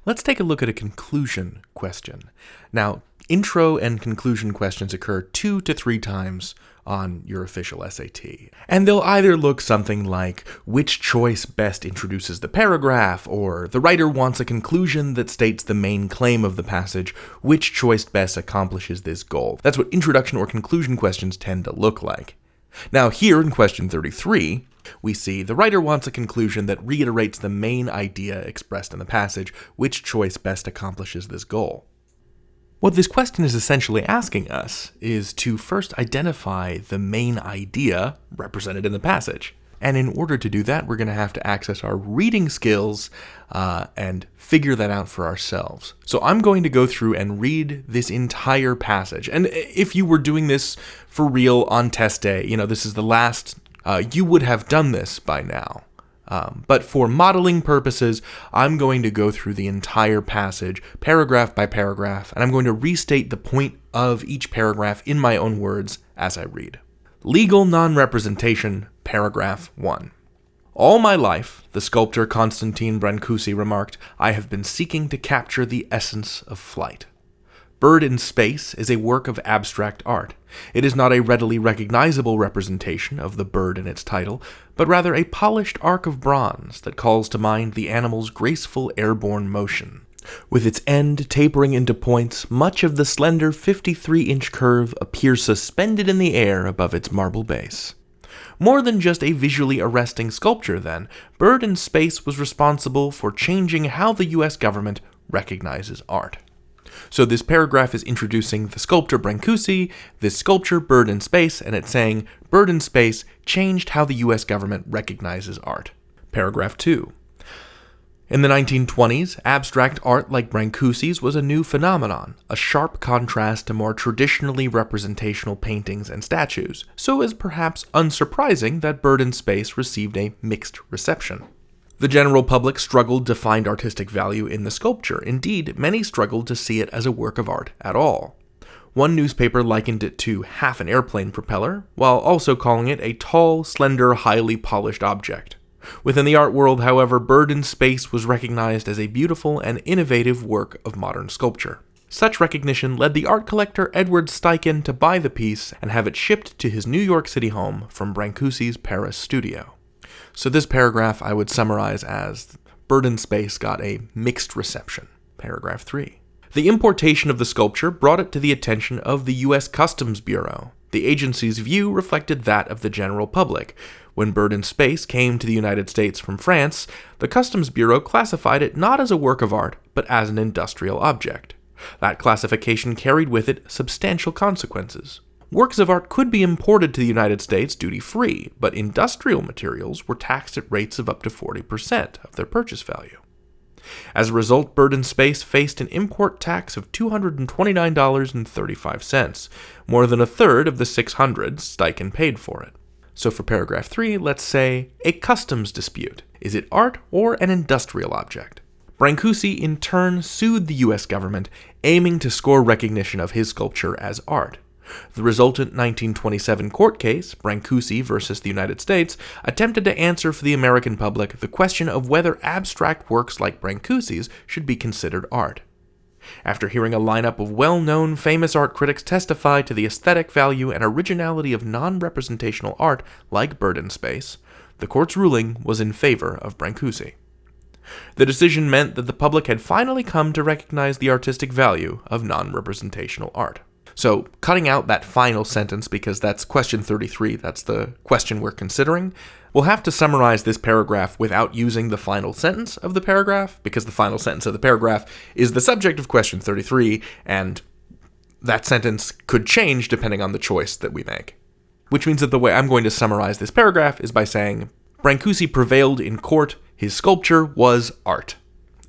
Let's take a look at a conclusion question. Now, intro and conclusion questions occur 2 to 3 times on your official SAT. And they'll either look something like, which choice best introduces the paragraph, or the writer wants a conclusion that states the main claim of the passage, which choice best accomplishes this goal. That's what introduction or conclusion questions tend to look like. Now here in question 33, we see the writer wants a conclusion that reiterates the main idea expressed in the passage, which choice best accomplishes this goal. What this question is essentially asking us is to first identify the main idea represented in the passage. And in order to do that, we're going to have to access our reading skills and figure that out for ourselves. So I'm going to go through and read this entire passage. And if you were doing this for real on test day, this is the last, you would have done this by now. But for modeling purposes, I'm going to go through the entire passage, paragraph by paragraph, and I'm going to restate the point of each paragraph in my own words as I read. Legal non-representation, paragraph 1. All my life, the sculptor Constantine Brancusi remarked, I have been seeking to capture the essence of flight. Bird in Space is a work of abstract art. It is not a readily recognizable representation of the bird in its title, but rather a polished arc of bronze that calls to mind the animal's graceful airborne motion. With its end tapering into points, much of the slender 53-inch curve appears suspended in the air above its marble base. More than just a visually arresting sculpture, then, Bird in Space was responsible for changing how the U.S. government recognizes art. So this paragraph is introducing the sculptor Brancusi, this sculpture Bird in Space, and it's saying Bird in Space changed how the U.S. government recognizes art. Paragraph 2. In the 1920s, abstract art like Brancusi's was a new phenomenon, a sharp contrast to more traditionally representational paintings and statues, so it's perhaps unsurprising that Bird in Space received a mixed reception. The general public struggled to find artistic value in the sculpture. Indeed, many struggled to see it as a work of art at all. One newspaper likened it to half an airplane propeller, while also calling it a tall, slender, highly polished object. Within the art world, however, Bird in Space was recognized as a beautiful and innovative work of modern sculpture. Such recognition led the art collector Edward Steichen to buy the piece and have it shipped to his New York City home from Brancusi's Paris studio. So this paragraph I would summarize as Bird in Space got a mixed reception. Paragraph 3. The importation of the sculpture brought it to the attention of the U.S. Customs Bureau. The agency's view reflected that of the general public. When Bird in Space came to the United States from France, the Customs Bureau classified it not as a work of art, but as an industrial object. That classification carried with it substantial consequences. Works of art could be imported to the United States duty-free, but industrial materials were taxed at rates of up to 40% of their purchase value. As a result, Bird in Space faced an import tax of $229.35, more than a third of the $600 Steichen paid for it. So for paragraph 3, let's say, a customs dispute. Is it art or an industrial object? Brancusi in turn sued the U.S. government, aiming to score recognition of his sculpture as art. The resultant 1927 court case, Brancusi versus the United States, attempted to answer for the American public the question of whether abstract works like Brancusi's should be considered art. After hearing a lineup of well-known famous art critics testify to the aesthetic value and originality of non-representational art like Bird in Space, the court's ruling was in favor of Brancusi. The decision meant that the public had finally come to recognize the artistic value of non-representational art. So, cutting out that final sentence because that's question 33, that's the question we're considering, we'll have to summarize this paragraph without using the final sentence of the paragraph, because the final sentence of the paragraph is the subject of question 33, and that sentence could change depending on the choice that we make. Which means that the way I'm going to summarize this paragraph is by saying, Brancusi prevailed in court, his sculpture was art.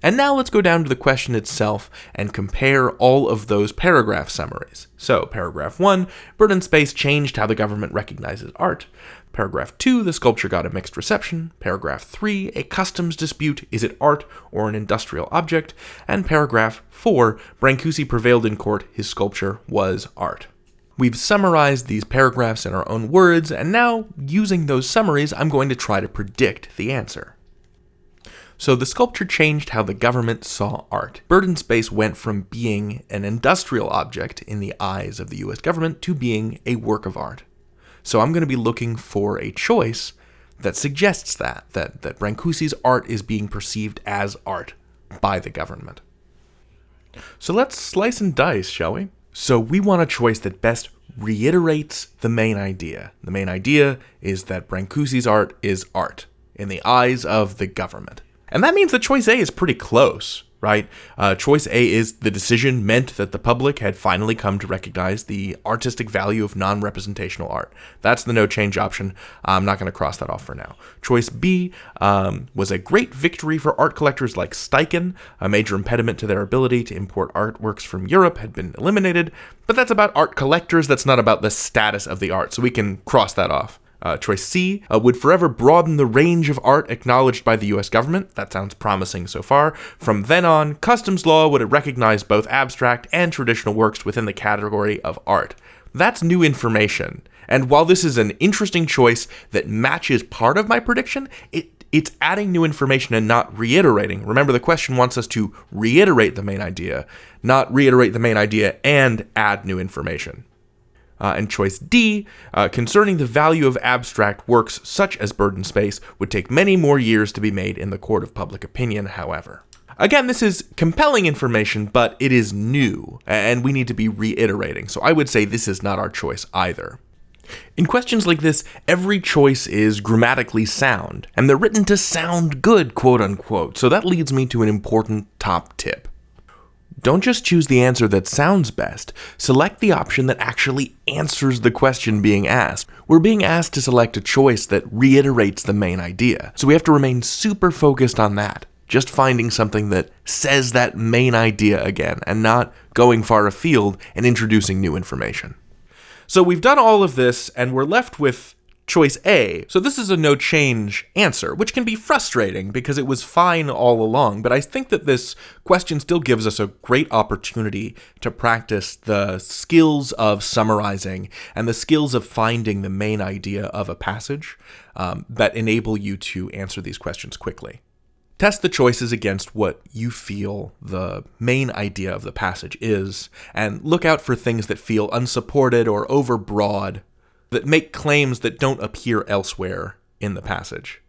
And now let's go down to the question itself and compare all of those paragraph summaries. So, paragraph 1, Bird in Space changed how the government recognizes art. Paragraph 2, the sculpture got a mixed reception. Paragraph 3, a customs dispute, is it art or an industrial object? And paragraph 4, Brancusi prevailed in court, his sculpture was art. We've summarized these paragraphs in our own words, and now, using those summaries, I'm going to try to predict the answer. So the sculpture changed how the government saw art. Bird in Space went from being an industrial object in the eyes of the US government to being a work of art. So I'm going to be looking for a choice that suggests that Brancusi's art is being perceived as art by the government. So let's slice and dice, shall we? So we want a choice that best reiterates the main idea. The main idea is that Brancusi's art is art in the eyes of the government. And that means that choice A is pretty close, right? Choice A is the decision meant that the public had finally come to recognize the artistic value of non-representational art. That's the no change option. I'm not going to cross that off for now. Choice B was a great victory for art collectors like Steichen. A major impediment to their ability to import artworks from Europe had been eliminated, but that's about art collectors. That's not about the status of the art, so we can cross that off. Choice C would forever broaden the range of art acknowledged by the US government. That sounds promising so far. From then on, customs law would recognize both abstract and traditional works within the category of art. That's new information. And while this is an interesting choice that matches part of my prediction, it's adding new information and not reiterating. Remember, the question wants us to reiterate the main idea, not reiterate the main idea and add new information. And choice D, concerning the value of abstract works such as Bird in Space, would take many more years to be made in the court of public opinion, however. Again, this is compelling information, but it is new, and we need to be reiterating, so I would say this is not our choice either. In questions like this, every choice is grammatically sound, and they're written to sound good, quote unquote, so that leads me to an important top tip. Don't just choose the answer that sounds best. Select the option that actually answers the question being asked. We're being asked to select a choice that reiterates the main idea, so we have to remain super focused on that. Just finding something that says that main idea again, and not going far afield and introducing new information. So we've done all of this, and we're left with choice A. So this is a no change answer, which can be frustrating because it was fine all along, but I think that this question still gives us a great opportunity to practice the skills of summarizing and the skills of finding the main idea of a passage that enable you to answer these questions quickly. Test the choices against what you feel the main idea of the passage is, and look out for things that feel unsupported or overbroad, that make claims that don't appear elsewhere in the passage.